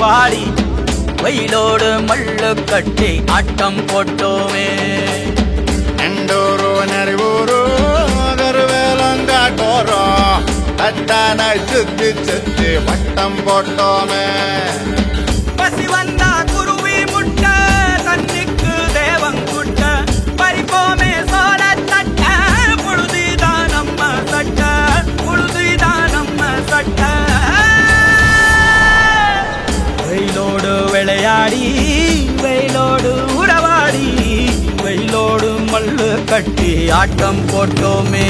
உறவாடி வெயிலோடு மல்லு கட்டி ஆட்டம் போட்டோமே எண்டூரு நரிவூரு கருவேலங்காட்டோரோ தட்டான சுத்தி சுத்தி வட்டம் போட்டோமே பசி வந்தா குருவி முட்ட தண்ணிக்கு தேவங்குட்ட பறிப்போமே சோழ தட்ட புழுதிதான் நம்ம சட்ட புழுதிதான் நம்ம சட்ட வெயிலோடு விளையாடி வெயிலோடு உறவாடி வெயிலோடு மல்லு கட்டி ஆட்டம் போட்டோமே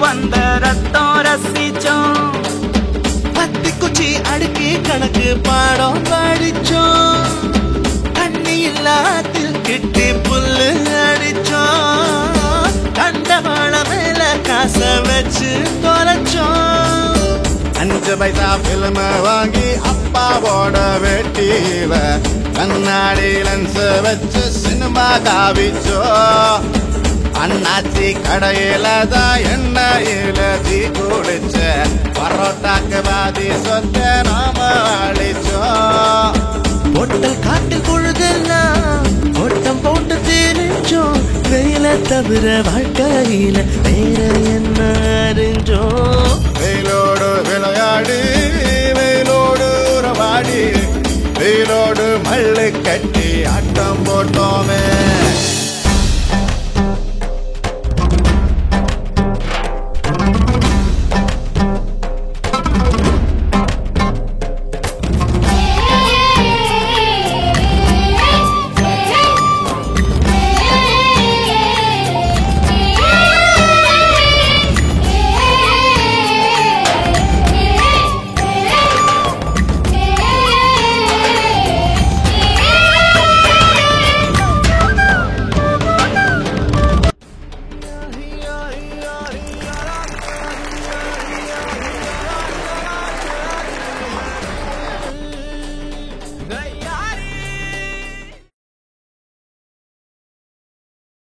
வந்த ரத்தம் ரசிச்சோம் பத்தி குச்சி அடுக்கி கணக்கு பாடம் படிச்சோம் தண்ணி இல்லாத்தில் கிட்டி புல்லு அடிச்சோம் கண்டவாள மேல காச வச்சு தொலைச்சோம் 5 பைசா பிலிம் வாங்கி அப்பாவோட வெட்டியில கண்ணாடி லென்ஸ் வச்சு சினிமா காவிச்சோ அண்ணாச்சி கடையில தான் எண்ணெயில தீ குடிச்ச பரோட்டாக்கு பாதி சொத்த நாம அழிச்சோம் பொட்டல் காட்டில் பொழுதெல்லாம் ஓட்டம் போட்டு தெரிஞ்சோம் வெயில தவிர வாழ்க்கையில வேற என்ன அறிஞ்சோம் வெயிலோடு விளையாடி வெயிலோடு உறவாடி வெயிலோடு மல்லு கட்டி ஆட்டம் போட்டோமே